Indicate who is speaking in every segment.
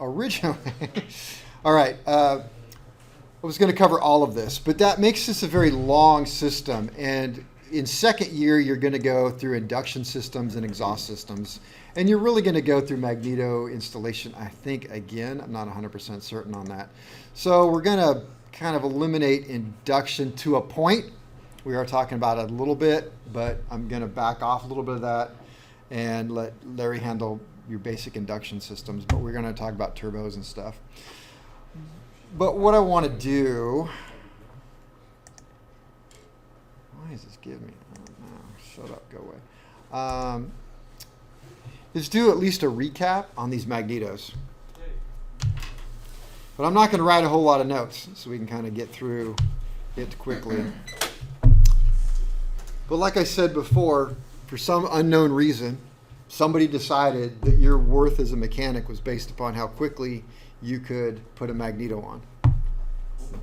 Speaker 1: originally, all right, I was going to cover all of this, but that makes this a very long system. And in second year, you're going to go through induction systems and exhaust systems. And you're really going to go through Magneto installation, I think, again. I'm not 100% certain on that. So we're going to kind of eliminate induction to a point. We are talking about it a little bit, but I'm going to back off a little bit of that and let Larry handle your basic induction systems. But we're going to talk about turbos and stuff. But what I want to do... Why does this give me? I don't know. Shut up. Go away. Is do at least a recap on these magnetos. But I'm not going to write a whole lot of notes, so we can kind of get through it quickly. But like I said before, for some unknown reason, somebody decided that your worth as a mechanic was based upon how quickly you could put a magneto on.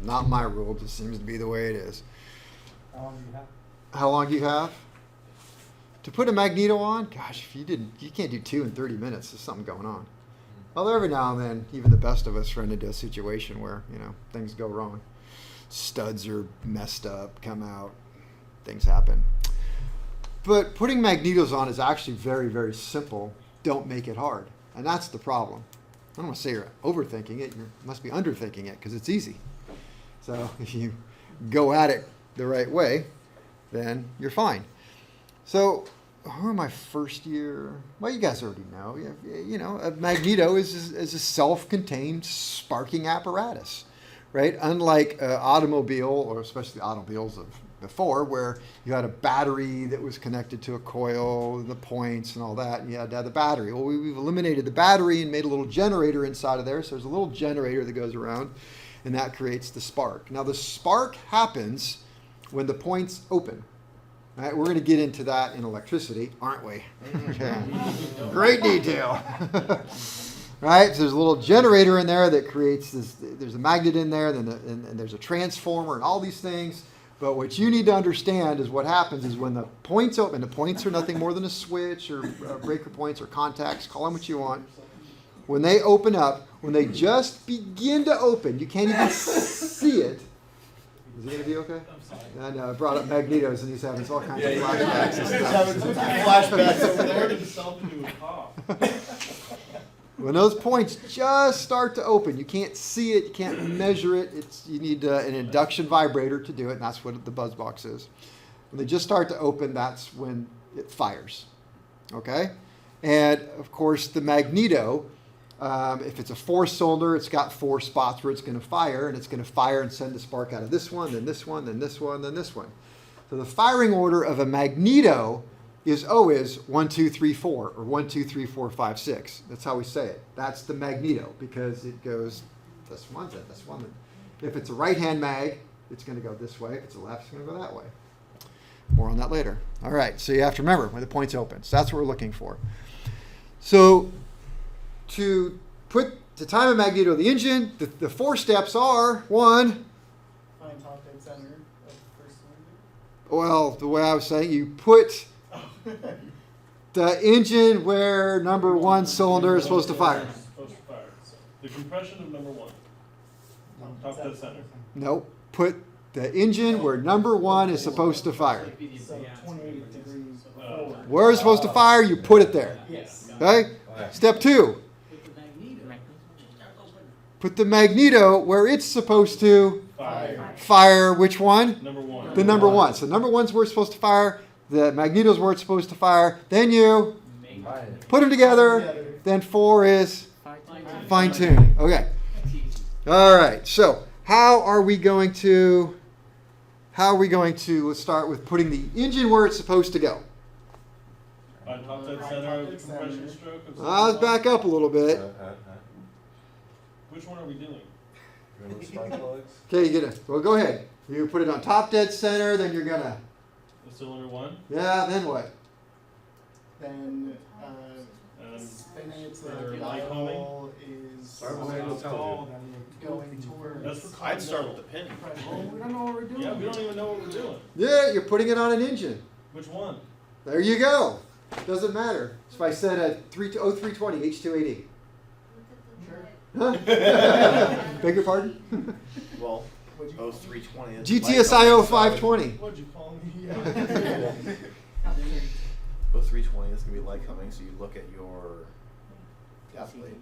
Speaker 1: Not my rule, just seems to be the way it is.
Speaker 2: How long do you have?
Speaker 1: How long do you have? To put a magneto on, gosh, if you can't do 2 in 30 minutes. There's something going on. Although every now and then, even the best of us run into a situation where, things go wrong. Studs are messed up, come out, things happen. But putting magnetos on is actually very, very simple. Don't make it hard. And that's the problem. I don't want to say you're overthinking it. You must be underthinking it because it's easy. So if you go at it the right way, then you're fine. So, who am I first year? Well, you guys already know. A magneto is a self-contained sparking apparatus, right? Unlike an automobile, or especially automobiles of before, where you had a battery that was connected to a coil, the points and all that, and you had to have the battery. Well, we've eliminated the battery and made a little generator inside of there. So there's a little generator that goes around, and that creates the spark. Now, the spark happens when the points open. Right, we're going to get into that in electricity, aren't we? Great detail. Right, so there's a little generator in there that creates this. There's a magnet in there, and there's a transformer and all these things. But what you need to understand is what happens is when the points open, the points are nothing more than a switch or breaker points or contacts, call them what you want. When they open up, when they just begin to open, you can't even see it. Is he going to be okay? I know, I brought up magnetos and he's having all kinds of flashbacks and stuff.
Speaker 2: Flashbacks over there to himself into a pop.
Speaker 1: When those points just start to open, you can't see it, you can't measure it. You need an induction vibrator to do it, and that's what the buzz box is. When they just start to open, that's when it fires. Okay? And of course, the magneto, if it's a 4-cylinder, it's got 4 spots where it's going to fire, and it's going to fire and send the spark out of this one, then this one, then this one, then this one. So the firing order of a magneto is always 1, 2, 3, 4, or 1, 2, 3, 4, 5, 6. That's how we say it. That's the magneto, because it goes this one, then this one. If it's a right-hand mag, it's going to go this way. If it's a left, it's going to go that way. More on that later. All right, so you have to remember when the point's open. So that's what we're looking for. So to time a magneto of the engine, the 4 steps are, 1.
Speaker 2: Find top dead center of the first cylinder.
Speaker 1: Well, the way I was saying, you put the engine where number 1 cylinder is supposed to fire.
Speaker 3: So the compression of number 1. Top dead center.
Speaker 1: Nope. Put the engine where number 1 is supposed to fire.
Speaker 2: So 28 degrees forward.
Speaker 1: Where it's supposed to fire, you put it there.
Speaker 2: Yes.
Speaker 1: Okay? Step 2. Put the magneto where it's supposed to fire. Which one?
Speaker 3: Number 1.
Speaker 1: The number 1. So number 1's where it's supposed to fire. The magneto's where it's supposed to fire. Then you put them together. Then 4 is fine tuning. Okay. All right. So how are we going to let's start with putting the engine where it's supposed to go.
Speaker 3: Top dead center of the compression stroke.
Speaker 1: Let's back up a little bit.
Speaker 3: Which one are we doing?
Speaker 1: Okay, you get it. Well, go ahead. You put it on top dead center, then you're gonna.
Speaker 3: The cylinder 1.
Speaker 1: Yeah. Then what?
Speaker 2: Then it's the dial is going towards.
Speaker 3: I'd start with the pin.
Speaker 2: We don't know what we're doing.
Speaker 3: Yeah, we don't even know what we're doing.
Speaker 1: Yeah, you're putting it on an engine.
Speaker 3: Which one?
Speaker 1: There you go. Doesn't matter. So if I said a 0320 H280.
Speaker 2: Sure.
Speaker 1: Huh? Beg your pardon?
Speaker 4: Well, 0320. is
Speaker 1: GTSIO
Speaker 4: light coming,
Speaker 1: 520.
Speaker 2: What'd you call me?
Speaker 4: so 0320 is going to be light coming, so you look at your gas plate.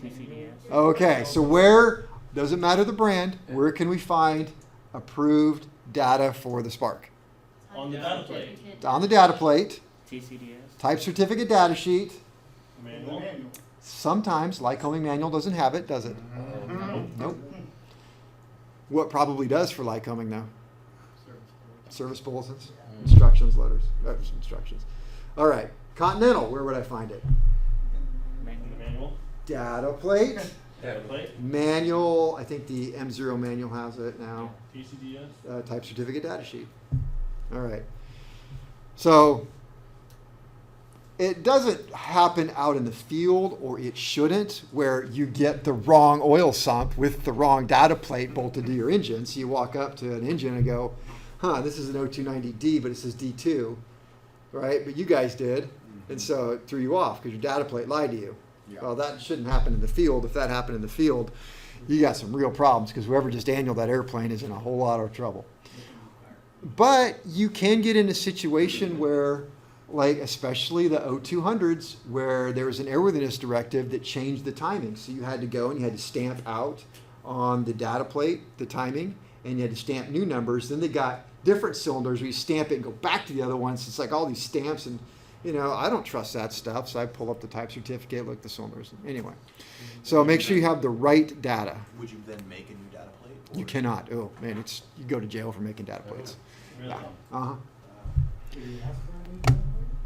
Speaker 2: TCDS.
Speaker 1: Okay, so where, doesn't matter the brand, where can we find approved data for the Spark?
Speaker 3: On the data plate.
Speaker 1: It's on the data plate,
Speaker 5: TCDS.
Speaker 1: type certificate data sheet.
Speaker 3: Manual.
Speaker 1: Sometimes Lycoming manual doesn't have it, does it? Nope. What probably does for Lycoming though? Service bulletins, instructions letters, instructions. All right, Continental, where would I find it?
Speaker 3: In the manual.
Speaker 1: Data plate,
Speaker 3: Data plate.
Speaker 1: manual, I think the M0 manual has it now.
Speaker 3: TCDS.
Speaker 1: Type certificate data sheet. All right. So it doesn't happen out in the field, or it shouldn't, where you get the wrong oil sump with the wrong data plate bolted to your engine. So you walk up to an engine and go, huh, this is an 0290D, but it says D2, right? But you guys did, and so it threw you off because your data plate lied to you.
Speaker 4: Yeah.
Speaker 1: Well, that shouldn't happen in the field. If that happened in the field, you got some real problems, because whoever just annualed that airplane is in a whole lot of trouble. But you can get in a situation where, like especially the 0200s, where there was an airworthiness directive that changed the timing. So you had to go and you had to stamp out on the data plate the timing, and you had to stamp new numbers. Then they got different cylinders where you stamp it and go back to the other ones. It's like all these stamps, and I don't trust that stuff. So I pull up the type certificate, look at the cylinders. Anyway, so make sure you have the right data.
Speaker 4: Would you then make a new data plate? or-
Speaker 1: You cannot. Oh man, you go to jail for making data plates.
Speaker 3: Really?
Speaker 1: Yeah. Uh-huh.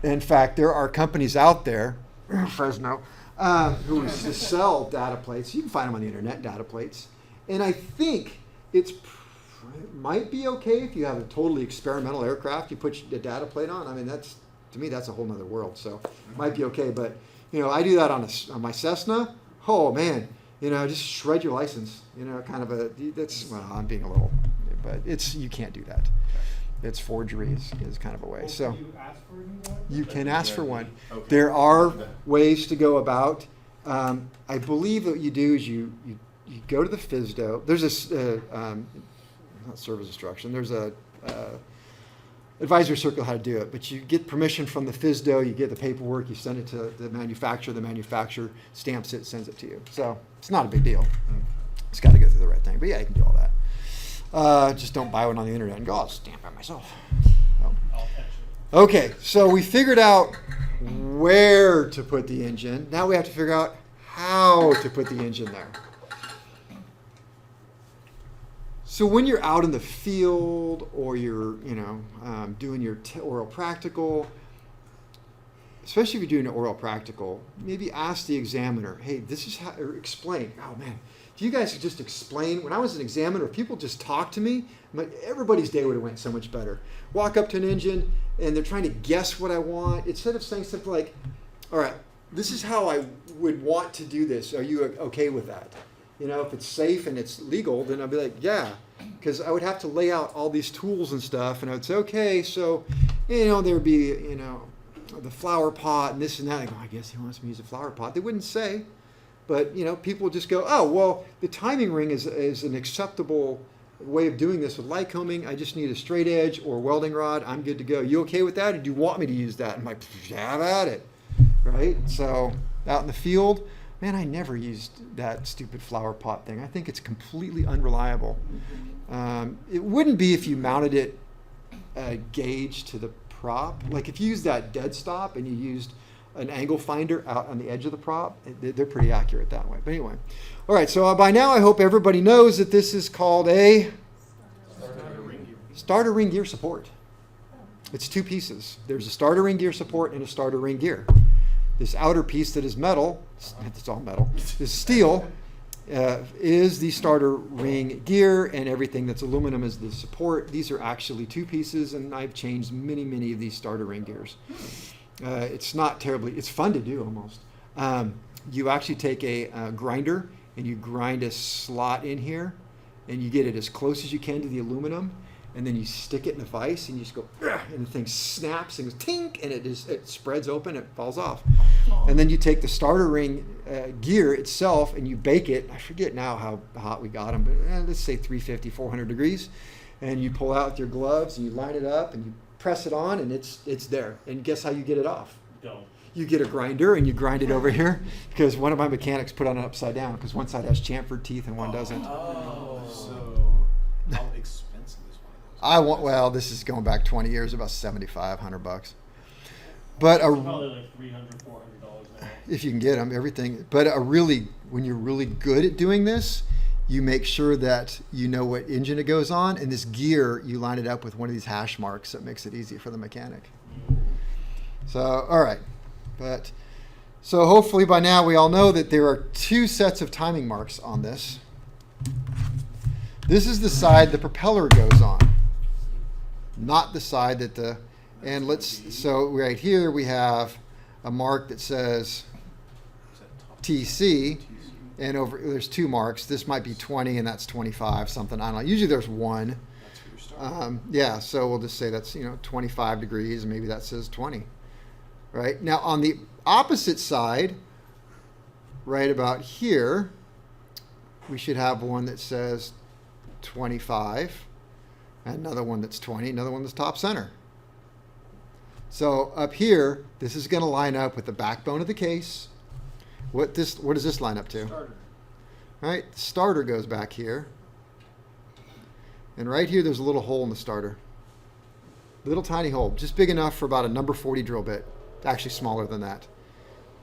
Speaker 1: In fact, there are companies out there, Fresno, who just sell data plates. You can find them on the internet, data plates. And I think it might be okay if you have a totally experimental aircraft, you put a data plate on. I mean, to me, that's a whole nother world. So it might be okay. But, I do that on my Cessna. Oh, man, just shred your license. I'm being a little, but you can't do that. It's forgery is kind of a way. So
Speaker 2: Can you ask for a new one?
Speaker 1: you can ask for one.
Speaker 4: Okay.
Speaker 1: There are ways to go about. I believe what you do is you go to the FSDO. There's this not service instruction. There's a advisory circle how to do it. But you get permission from the FSDO. You get the paperwork. You send it to the manufacturer. The manufacturer stamps it, sends it to you. So it's not a big deal. It's got to go through the right thing. But yeah, you can do all that. Just don't buy one on the internet and go, I'll stamp it myself. So.
Speaker 3: I'll catch it.
Speaker 1: Okay, so we figured out where to put the engine. Now we have to figure out how to put the engine there. So when you're out in the field, or you're, doing your oral practical, especially if you're doing an oral practical, maybe ask the examiner, hey, this is how, or explain. Oh man, if you guys could just explain. When I was an examiner, if people just talked to me, everybody's day would have went so much better. Walk up to an engine and they're trying to guess what I want. Instead of saying stuff like, all right, this is how I would want to do this. Are you okay with that? If it's safe and it's legal, then I'll be like, yeah. Because I would have to lay out all these tools and stuff, and I would say, okay, so, there would be, the flower pot and this and that. I go, I guess he wants me to use a flower pot. They wouldn't say, but people would just go, oh, well, the timing ring is an acceptable way of doing this with light combing. I just need a straight edge or welding rod. I'm good to go. You okay with that, or do you want me to use that? I'm like, have at it, right? So out in the field, man, I never used that stupid flower pot thing. I think it's completely unreliable. It wouldn't be if you mounted it gauge to the prop. Like if you use that dead stop and you used an angle finder out on the edge of the prop, they're pretty accurate that way. But anyway, all right, so by now I hope everybody knows that this is called a starter ring gear support. It's two pieces. There's a starter ring gear support and a starter ring gear. This outer piece that is metal, it's all metal, this steel, is the starter ring gear, and everything that's aluminum is the support. These are actually two pieces, and I've changed many of these starter ring gears. It's not terribly, it's fun to do almost. You actually take a grinder and you grind a slot in here, and you get it as close as you can to the aluminum, and then you stick it in a vise and you just go, "Ugh," and the thing snaps and goes tink, and it spreads open, it falls off. And then you take the starter ring gear itself and you bake it. I forget now how hot we got them, but let's say 350, 400 degrees. And you pull out with your gloves and you line it up and you press it on, and it's there. And guess how you get it off?
Speaker 3: Don't.
Speaker 1: You get a grinder and you grind it over here, because one of my mechanics put it upside down because one side has chamfered teeth and one doesn't.
Speaker 4: Oh, so how expensive is one of those?
Speaker 1: Well, this is going back 20 years, about $7,500. But
Speaker 3: Probably like $300, $400 now.
Speaker 1: if you can get them, everything. But when you're really good at doing this, you make sure that you know what engine it goes on, and this gear, you line it up with one of these hash marks that makes it easy for the mechanic. So, all right. So hopefully by now we all know that there are two sets of timing marks on this. This is the side the propeller goes on, not the side that so right here we have a mark that says TC, and there's two marks. This might be 20 and that's 25, something, I don't know. Usually there's one.
Speaker 4: That's for your start.
Speaker 1: So we'll just say that's 25 degrees, and maybe that says 20. Right? Now on the opposite side, right about here, we should have one that says 25, and another one that's 20, another one that's top center. So up here, this is going to line up with the backbone of the case. What does this line up to?
Speaker 4: Starter.
Speaker 1: Right? The starter goes back here. And right here, there's a little hole in the starter. Little tiny hole, just big enough for about a number 40 drill bit. Actually smaller than that.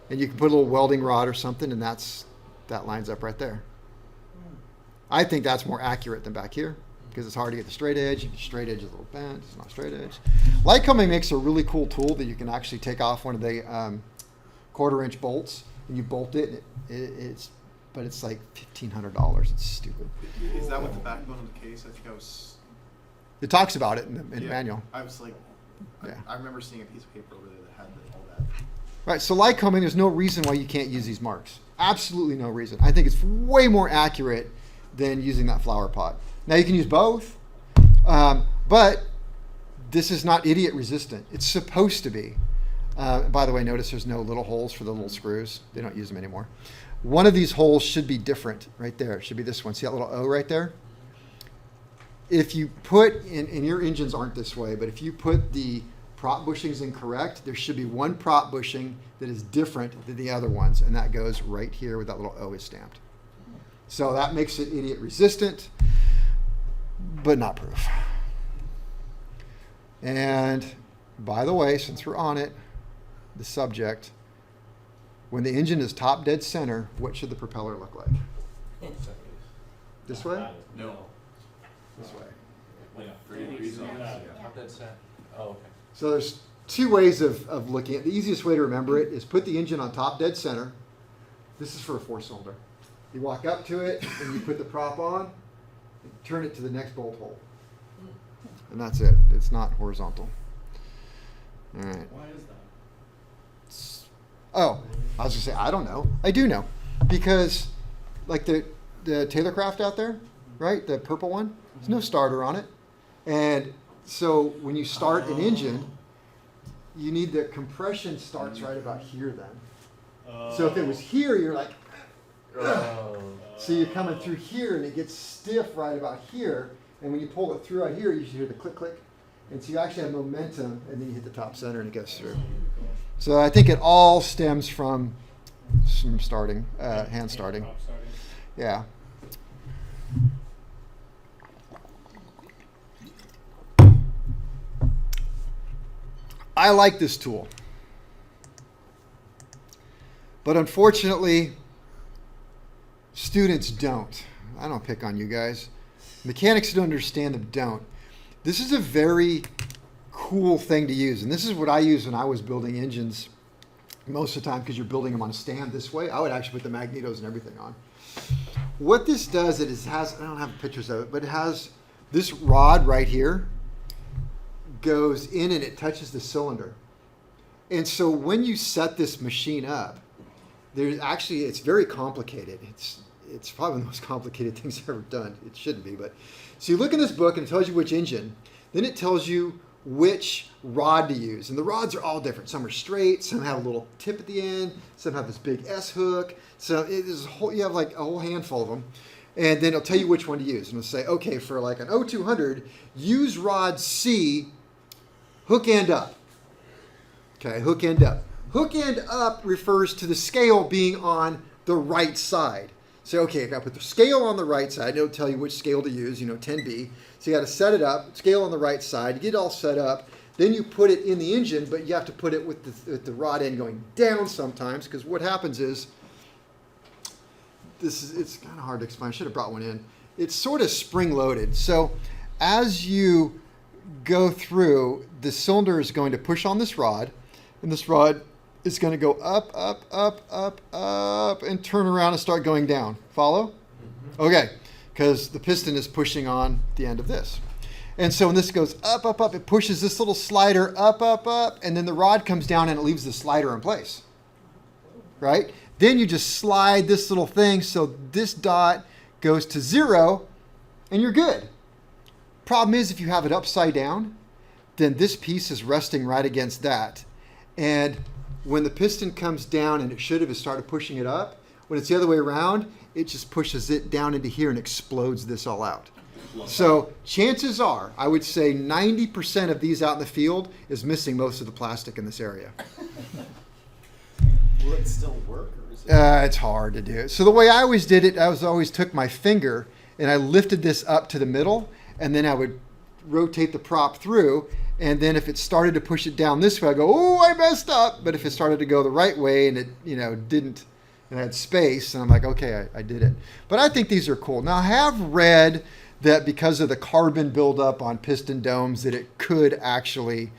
Speaker 1: And you can put a little welding rod or something, and that lines up right there. I think that's more accurate than back here, because it's hard to get the straight edge. The straight edge is a little bent. It's not straight edge. Lycoming makes a really cool tool that you can actually take off one of the 1/4-inch bolts, and you bolt it. It's like $1,500. It's stupid.
Speaker 5: Is that what the backbone of the case? I think I was.
Speaker 1: It talks about it in the
Speaker 5: Yeah,
Speaker 1: manual.
Speaker 5: I was like,
Speaker 1: Yeah.
Speaker 5: I remember seeing a piece of paper over there that had all that.
Speaker 1: Right, so Lycoming, there's no reason why you can't use these marks. Absolutely no reason. I think it's way more accurate than using that flower pot. Now you can use both, but this is not idiot resistant. It's supposed to be. By the way, notice there's no little holes for the little screws. They don't use them anymore. One of these holes should be different right there. It should be this one. See that little O right there? If you put, and your engines aren't this way, but if you put the prop bushings incorrect, there should be one prop bushing that is different than the other ones, and that goes right here where that little O is stamped. So that makes it idiot resistant, but not proof. And by the way, since we're on it, the subject, when the engine is top dead center, what should the propeller look like? This way?
Speaker 5: No.
Speaker 1: This way.
Speaker 5: Like 30 degrees on
Speaker 3: Yeah.
Speaker 5: this.
Speaker 4: Oh, okay.
Speaker 1: So there's two ways of looking at it. The easiest way to remember it is put the engine on top dead center. This is for a 4-cylinder. You walk up to it and you put the prop on and turn it to the next bolt hole. And that's it. It's not horizontal. All right.
Speaker 3: Why is that?
Speaker 1: Oh, I was going to say, I don't know. I do know. Because like the Taylorcraft out there, right? The purple one, there's no starter on it. And so when you start an engine, you need the compression starts right about here then. So if it was here, you're like,
Speaker 4: Oh.
Speaker 1: so you're coming through here and it gets stiff right about here. And when you pull it through out here, you should hear the click, click. And so you actually have momentum, and then you hit the top center and it goes through. So I think it all stems from some starting, hand starting.
Speaker 3: Prop starting.
Speaker 1: Yeah. I like this tool. But unfortunately, students don't. I don't pick on you guys. Mechanics who don't understand them don't. This is a very cool thing to use. And this is what I used when I was building engines most of the time, because you're building them on a stand this way. I would actually put the magnetos and everything on. What this does, it has, I don't have pictures of it, but it has this rod right here goes in and it touches the cylinder. And so when you set this machine up, there's actually, it's very complicated. it's probably the most complicated things I've ever done. It shouldn't be, but so you look in this book and it tells you which engine. Then it tells you which rod to use, and the rods are all different. Some are straight, some have a little tip at the end, some have this big S hook. So it is you have like a whole handful of them, and then it'll tell you which one to use. And it'll say, okay, for like an 0200, use rod C, hook end up. Okay, hook end up. Hook end up refers to the scale being on the right side. So, okay, I got to put the scale on the right side. It'll tell you which scale to use, 10B. So you got to set it up, scale on the right side, you get it all set up. Then you put it in the engine, but you have to put it with the rod end going down sometimes, because what happens is, it's kind of hard to explain. I should have brought one in. It's sort of spring-loaded. So as you go through, the cylinder is going to push on this rod, and this rod is going to go up, up, up, up, up, and turn around and start going down. Follow? Okay, because the piston is pushing on the end of this. And so when this goes up, up, up, it pushes this little slider up, up, up, and then the rod comes down and it leaves the slider in place. Right? Then you just slide this little thing so this dot goes to 0, and you're good. Problem is, if you have it upside down, then this piece is resting right against that. And when the piston comes down, and it should have started pushing it up, when it's the other way around, it just pushes it down into here and explodes this all out. So chances are, I would say 90% of these out in the field is missing most of the plastic in this area.
Speaker 4: Will it still work, or is it?
Speaker 1: It's hard to do. So the way I always did it, I always took my finger and I lifted this up to the middle, and then I would rotate the prop through. And then if it started to push it down this way, I go, oh, I messed up. But if it started to go the right way and it, didn't, and had space, and I'm like, okay, I did it. But I think these are cool. Now, I have read that because of the carbon buildup on piston domes, that it could actually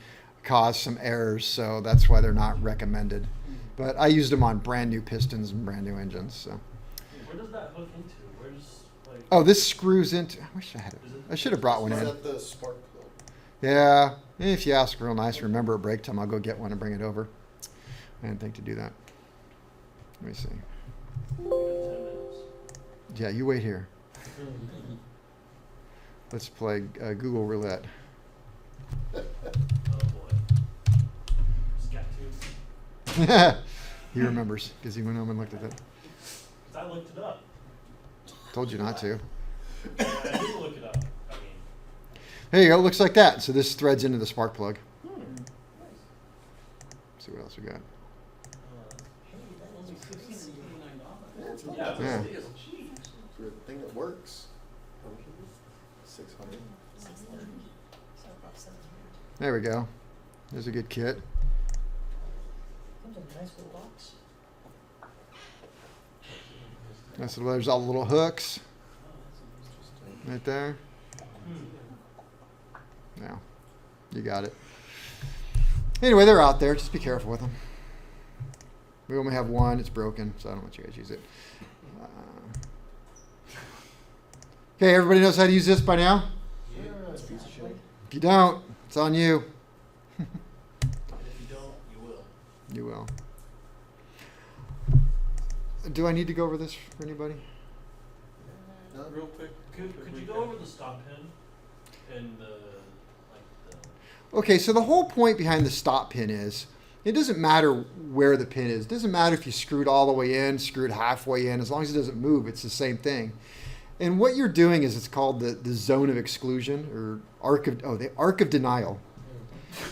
Speaker 1: cause some errors. So that's why they're not recommended. But I used them on brand new pistons and brand new engines. So.
Speaker 3: Where does that hook into? Where's like?
Speaker 1: Oh, this screws into. I wish I had it. I should have brought one
Speaker 4: Is
Speaker 1: in.
Speaker 4: that the spark plug?
Speaker 1: Yeah, if you ask real nice, remember at break time, I'll go get one and bring it over. I didn't think to do that. Let me see.
Speaker 3: We got 10 minutes.
Speaker 1: Yeah, you wait here. Let's play Google Roulette.
Speaker 3: Oh boy. Scat tubes.
Speaker 1: He remembers because he went home and looked at it.
Speaker 3: 'Cause I looked it up.
Speaker 1: Told you not to.
Speaker 3: I did look it up. I mean,
Speaker 1: There you go. It looks like that. So this threads into the spark plug. Let's see what else we got.
Speaker 3: yeah.
Speaker 1: Yeah.
Speaker 3: It is.
Speaker 4: For a thing that works. 600.
Speaker 1: There we go. There's a good kit.
Speaker 6: Comes in a nice little box.
Speaker 1: So there's all the little hooks right there. Now, you got it. Anyway, they're out there. Just be careful with them. We only have one. It's broken, so I don't want you guys to use it. Okay, everybody knows how to use this by now?
Speaker 4: It's a piece of shit.
Speaker 1: If you don't, it's on you.
Speaker 3: And if you don't, you will.
Speaker 1: You will. Do I need to go over this for anybody?
Speaker 3: Real quick, could you go over the stop pin and the
Speaker 1: Okay, so the whole point behind the stop pin is it doesn't matter where the pin is. It doesn't matter if you screwed all the way in, screwed halfway in. As long as it doesn't move, it's the same thing. And what you're doing is it's called the zone of exclusion, or the arc of denial.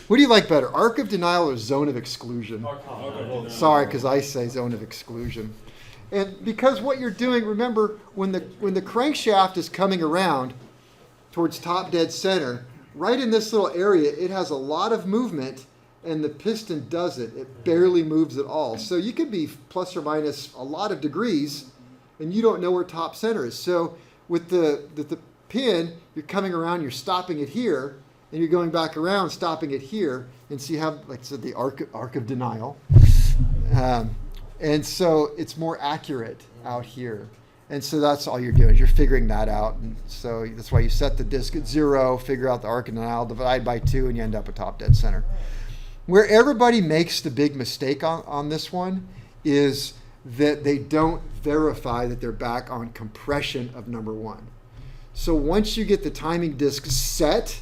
Speaker 1: What do you like better, arc of denial or zone of exclusion? Sorry, because I say zone of exclusion. And because what you're doing, remember, when the crankshaft is coming around towards top dead center, right in this little area, it has a lot of movement, and the piston doesn't. It barely moves at all. So you could be plus or minus a lot of degrees, and you don't know where top center is. So with the pin, you're coming around, you're stopping it here, and you're going back around, stopping it here, and so you have, like I said, the arc of denial. And so it's more accurate out here. And so that's all you're doing. You're figuring that out. And so that's why you set the disc at 0, figure out the arc of denial, divide by 2, and you end up at top dead center. Where everybody makes the big mistake on this one is that they don't verify that they're back on compression of number one. So once you get the timing disc set,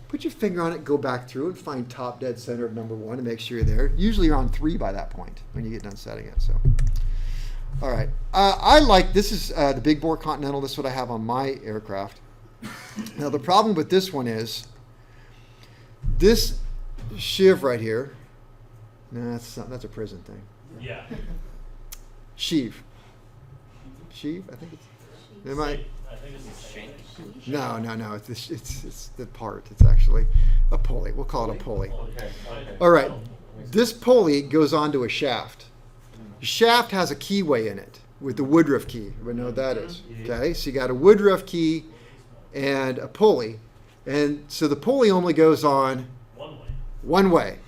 Speaker 1: put your finger on it, go back through and find top dead center of number one and make sure you're there. Usually you're on 3 by that point when you get done setting it. So, all right. I like, this is the big bore Continental. This is what I have on my aircraft. Now the problem with this one is this sheave right here. No, that's a prison thing.
Speaker 3: Yeah.
Speaker 1: Sheave. Sheave? I think it's. Am I?
Speaker 3: I think it's the same.
Speaker 1: No. It's the part. It's actually a pulley. We'll call it a pulley.
Speaker 3: Okay.
Speaker 1: All right. This pulley goes onto a shaft. The shaft has a keyway in it with the Woodruff key. Everybody know what that is? Okay. So you got a Woodruff key and a pulley, and so the pulley only goes on one way.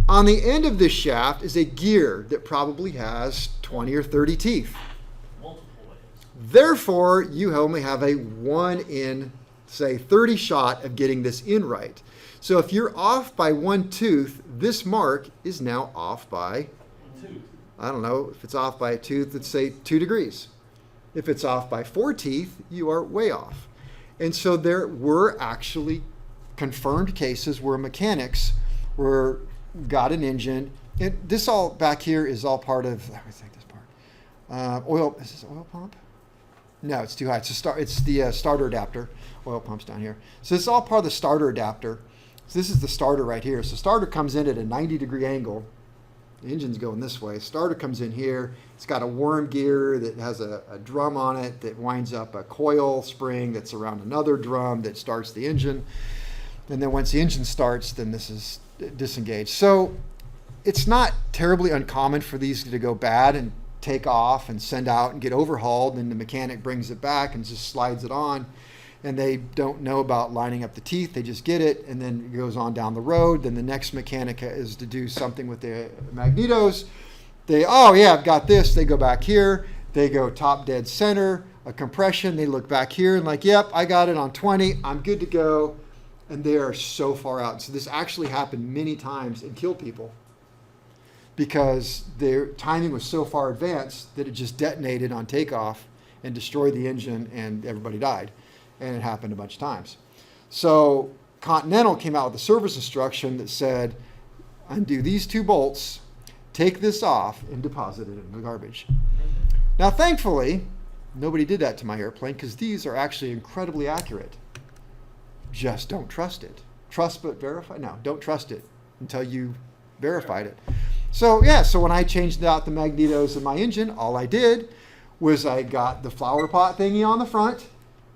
Speaker 1: On the end of this shaft is a gear that probably has 20 or 30 teeth.
Speaker 3: Multiple ways.
Speaker 1: Therefore, you only have a 1 in, say, 30 shot of getting this in right. So if you're off by 1 tooth, this mark is now off by, I don't know, if it's off by a tooth, let's say 2 degrees. If it's off by 4 teeth, you are way off. And so there were actually confirmed cases where mechanics got an engine. And this all back here is all part of, let me think this part. Oil, is this an oil pump? No, it's too high. It's the starter adapter. Oil pump's down here. So this is all part of the starter adapter. So this is the starter right here. So starter comes in at a 90-degree angle. The engine's going this way. Starter comes in here. It's got a worm gear that has a drum on it that winds up a coil spring that's around another drum that starts the engine. And then once the engine starts, then this is disengaged. So it's not terribly uncommon for these to go bad and take off and send out and get overhauled, and the mechanic brings it back and just slides it on, and they don't know about lining up the teeth. They just get it, and then it goes on down the road. Then the next mechanic is to do something with the magnetos. I've got this. They go back here. They go top dead center, a compression. They look back here and like, yep, I got it on 20. I'm good to go. And they are so far out. So this actually happened many times and killed people because their timing was so far advanced that it just detonated on takeoff and destroyed the engine, and everybody died. And it happened a bunch of times. So Continental came out with a service instruction that said, undo these 2 bolts, take this off, and deposit it in the garbage. Now, thankfully, nobody did that to my airplane because these are actually incredibly accurate. Just don't trust it. Trust but verify? No, don't trust it until you verified it. So when I changed out the magnetos in my engine, all I did was I got the flower pot thingy on the front,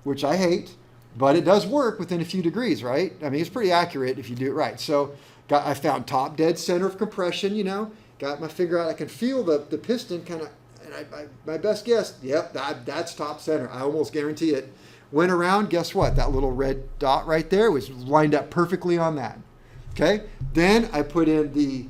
Speaker 1: which I hate, but it does work within a few degrees, right? I mean, it's pretty accurate if you do it right. So I found top dead center of compression, got my finger out. I can feel the piston kind of, and my best guess, yep, that's top center. I almost guarantee it. Went around, guess what? That little red dot right there was lined up perfectly on that. Okay? Then I put in the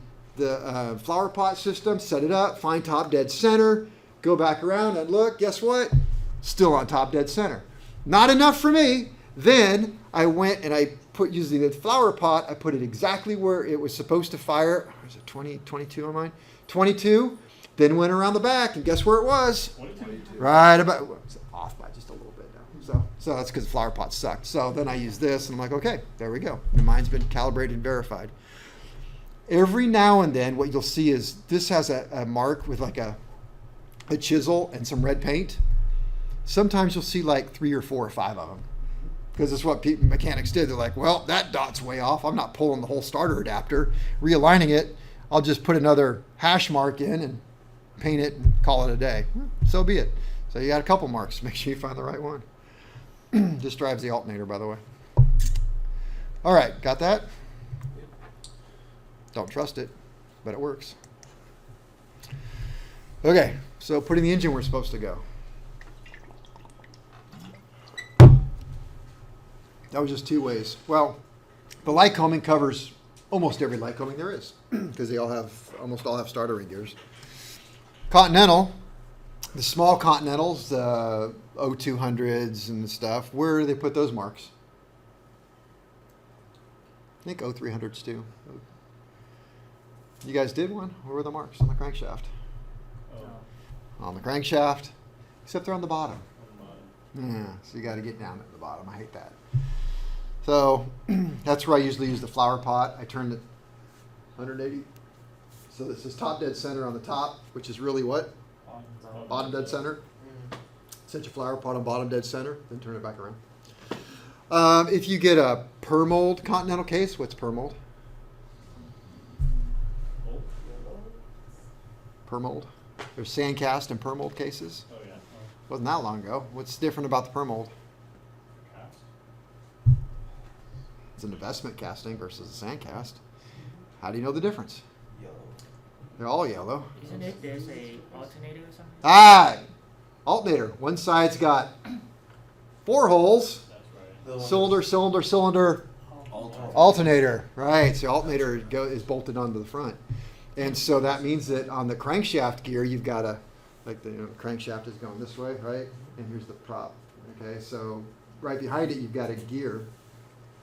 Speaker 1: flower pot system, set it up, find top dead center, go back around and look, guess what? Still on top dead center. Not enough for me. Then I went and I put, using the flower pot, I put it exactly where it was supposed to fire. Was it 20, 22 on mine? 22. Then went around the back, and guess where it was?
Speaker 3: 22.
Speaker 1: Right about, off by just a little bit now. So that's because the flower pot sucked. So then I used this, and I'm like, okay, there we go. The mine's been calibrated and verified. Every now and then, what you'll see is this has a mark with like a chisel and some red paint. Sometimes you'll see like 3 or 4 or 5 of them. Because that's what mechanics did. They're like, well, that dot's way off. I'm not pulling the whole starter adapter, realigning it. I'll just put another hash mark in and paint it and call it a day. So be it. So you got a couple marks. Make sure you find the right one. Just drives the alternator, by the way. All right, got that? Don't trust it, but it works. Okay, so putting the engine where it's supposed to go. That was just 2 ways. Well, the light combing covers almost every light combing there is because they almost all have starter ring gears. Continental, the small Continentals, the 0200s and stuff, where do they put those marks? I think 0300s too. You guys did one? Where were the marks on the crankshaft?
Speaker 3: Oh.
Speaker 1: on the crankshaft, except they're on the bottom.
Speaker 3: On mine.
Speaker 1: Yeah, so you got to get down at the bottom. I hate that. So that's where I usually use the flower pot. I turn it 180. So this is top dead center on the top, which is really what? Bottom dead center. Set your flower pot on bottom dead center, then turn it back around. If you get a permold Continental case, what's permold?
Speaker 3: Oh,
Speaker 1: Permold. There's sandcast and permold cases.
Speaker 3: oh yeah.
Speaker 1: Wasn't that long ago. What's different about the permold?
Speaker 3: Cast.
Speaker 1: It's an investment casting versus a sandcast. How do you know the difference?
Speaker 4: Yellow.
Speaker 1: They're all yellow.
Speaker 6: Isn't it there's a alternator or something?
Speaker 1: Ah, alternator. One side's got 4 holes.
Speaker 3: That's right.
Speaker 4: The one
Speaker 1: Cylinder, cylinder, cylinder.
Speaker 4: Alternator.
Speaker 1: Alternator, right. So alternator is bolted onto the front. And so that means that on the crankshaft gear, you've got a, like the crankshaft is going this way, right? And here's the prop. Okay, so right behind it, you've got a gear.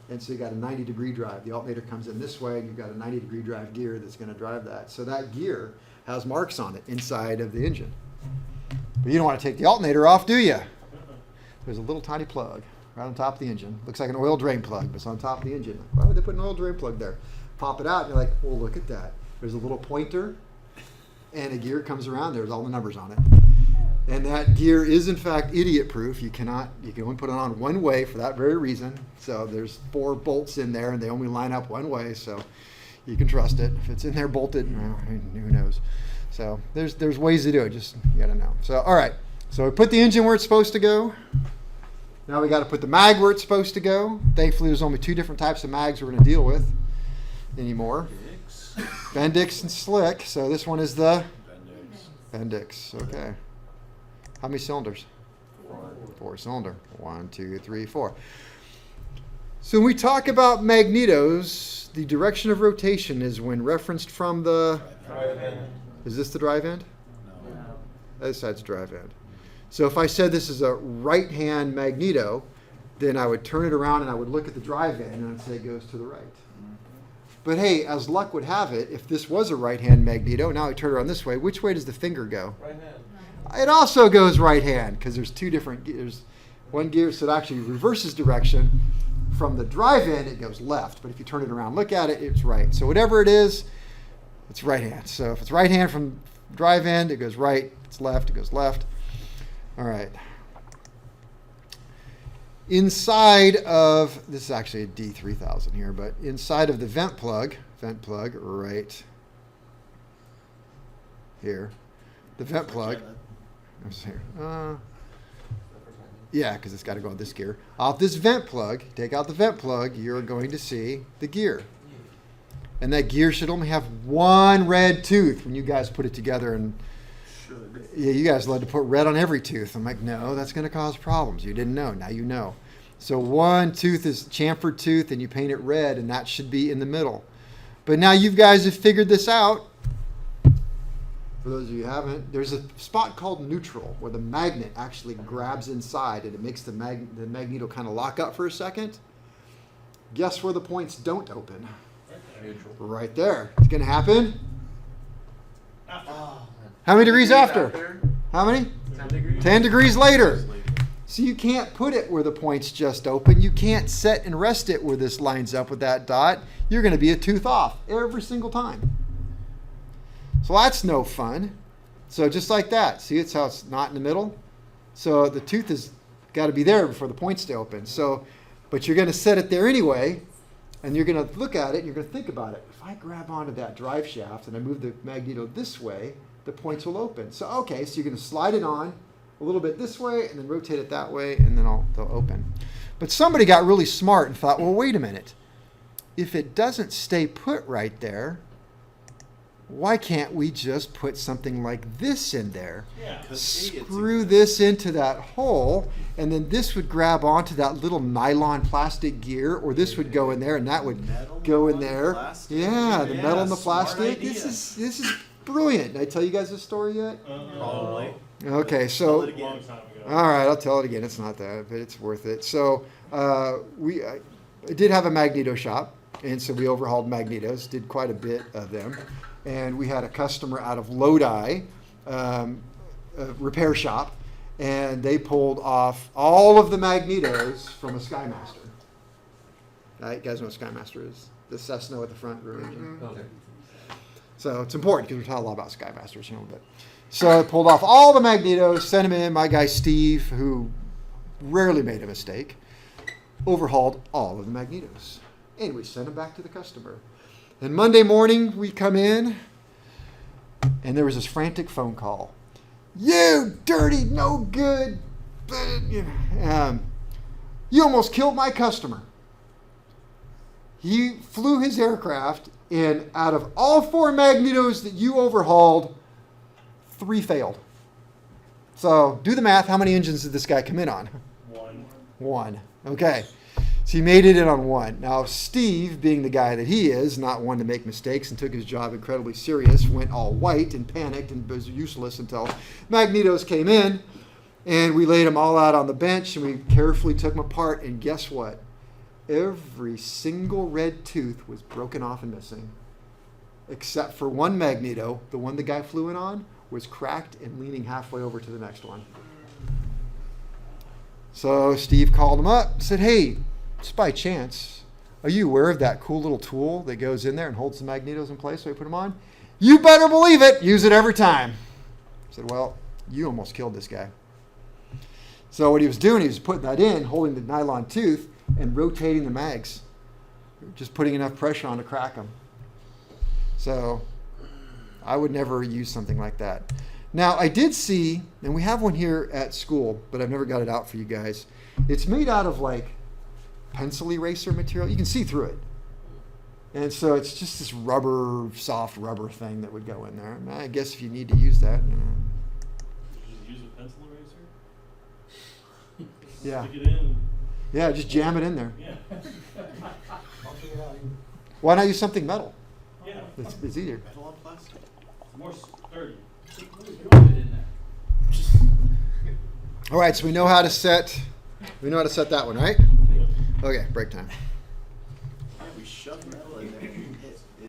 Speaker 1: And so you got a 90-degree drive. The alternator comes in this way, and you've got a 90-degree drive gear that's going to drive that. So that gear has marks on it inside of the engine. But you don't want to take the alternator off, do you? There's a little tiny plug right on top of the engine. Looks like an oil drain plug, but it's on top of the engine. Why would they put an oil drain plug there? Pop it out, and you're like, well, look at that. There's a little pointer, and a gear comes around. There's all the numbers on it. And that gear is, in fact, idiot-proof. You can only put it on one way for that very reason. So there's 4 bolts in there, and they only line up one way, so you can trust it. If it's in there bolted, well, who knows? So there's ways to do it. Just you got to know. So all right. So we put the engine where it's supposed to go. Now we got to put the mag where it's supposed to go. Thankfully, there's only 2 different types of mags we're going to deal with anymore. Bendix and Slick. So this one is the Bendix. Okay. How many cylinders? 4 cylinder. 1, 2, 3, 4. So when we talk about magnetos, the direction of rotation is when referenced from the.
Speaker 4: Drive end.
Speaker 1: Is this the drive end?
Speaker 4: No.
Speaker 1: This side's drive end. So if I said this is a right-hand magneto, then I would turn it around and I would look at the drive end and I'd say it goes to the right. But hey, as luck would have it, if this was a right-hand magneto, now I turn it around this way, which way does the finger go?
Speaker 4: Right hand.
Speaker 1: It also goes right-hand because there's 2 different gears. One gear, so it actually reverses direction. From the drive end, it goes left. But if you turn it around, look at it, it's right. So whatever it is, it's right-hand. So if it's right-hand from drive end, it goes right. If it's left, it goes left. All right. Inside of, this is actually a D3000 here, but inside of the vent plug right here, the vent plug, let's see here. Yeah, because it's got to go on this gear. Off this vent plug, take out the vent plug, you're going to see the gear. And that gear should only have 1 red tooth when you guys put it together. And
Speaker 5: Should.
Speaker 1: yeah, you guys love to put red on every tooth. I'm like, no, that's going to cause problems. You didn't know. Now you know. So 1 tooth is chamfered tooth, and you paint it red, and that should be in the middle. But now you guys have figured this out. For those of you who haven't, there's a spot called neutral where the magnet actually grabs inside and it makes the magneto kind of lock up for a second. Guess where the points don't open?
Speaker 4: Neutral.
Speaker 1: Right there. It's going to happen.
Speaker 4: Oh,
Speaker 1: How many degrees after? How many?
Speaker 5: 10 degrees.
Speaker 1: 10 degrees later. So you can't put it where the points just open. You can't set and rest it where this lines up with that dot. You're going to be a tooth off every single time. So that's no fun. So just like that. See, it's how it's not in the middle. So the tooth has got to be there before the points stay open. So, but you're going to set it there anyway, and you're going to look at it, and you're going to think about it. If I grab onto that drive shaft and I move the magneto this way, the points will open. So, okay, so you're going to slide it on a little bit this way, and then rotate it that way, and then they'll open. But somebody got really smart and thought, well, wait a minute. If it doesn't stay put right there, why can't we just put something like this in there?
Speaker 3: Yeah.
Speaker 1: Screw this into that hole, and then this would grab onto that little nylon plastic gear, or this would go in there, and that would
Speaker 5: Metal
Speaker 1: go in
Speaker 5: on
Speaker 1: there.
Speaker 5: plastic.
Speaker 1: Yeah, the metal and the
Speaker 5: Smart
Speaker 1: plastic.
Speaker 5: idea.
Speaker 1: This is brilliant. Did I tell you guys this story yet?
Speaker 5: Probably.
Speaker 1: Okay,
Speaker 5: Tell
Speaker 1: so
Speaker 5: it again.
Speaker 3: Long time ago.
Speaker 1: all right, I'll tell it again. It's not that, but it's worth it. So I did have a magneto shop, and so we overhauled magnetos, did quite a bit of them. And we had a customer out of Lodi repair shop, and they pulled off all of the magnetos from a Skymaster. You guys know what Skymaster is? The Cessna with the front rear engine.
Speaker 3: Okay.
Speaker 1: So it's important because we're talking a lot about Skymasters here in a little bit. So I pulled off all the magnetos, sent them in. My guy Steve, who rarely made a mistake, overhauled all of the magnetos. And we sent them back to the customer. And Monday morning, we come in, and there was this frantic phone call. You dirty, no good, you almost killed my customer. He flew his aircraft, and out of all 4 magnetos that you overhauled, 3 failed. So do the math. How many engines did this guy come in on? 1. Okay. So he made it in on 1. Now, Steve, being the guy that he is, not one to make mistakes and took his job incredibly serious, went all white and panicked and was useless until magnetos came in, and we laid them all out on the bench, and we carefully took them apart, and guess what? Every single red tooth was broken off and missing, except for one magneto, the one the guy flew in on, was cracked and leaning halfway over to the next one. So Steve called him up and said, hey, just by chance, are you aware of that cool little tool that goes in there and holds the magnetos in place so we put them on? You better believe it. Use it every time. I said, well, you almost killed this guy. So what he was doing, he was putting that in, holding the nylon tooth, and rotating the mags. Just putting enough pressure on to crack them. So I would never use something like that. Now, I did see, and we have one here at school, but I've never got it out for you guys. It's made out of like pencil eraser material. You can see through it. And so it's just this rubber, soft rubber thing that would go in there. And I guess if you need to use that.
Speaker 3: Just use a pencil eraser?
Speaker 1: Yeah.
Speaker 3: Stick it in.
Speaker 1: Yeah, just jam it in there.
Speaker 3: Yeah.
Speaker 1: Why not use something metal?
Speaker 3: Yeah.
Speaker 1: It's easier.
Speaker 5: Metal on plastic.
Speaker 3: It's more sturdy.
Speaker 1: All right, so we know how to set that one, right? Okay, break time.
Speaker 5: Yeah, we shoved metal in there.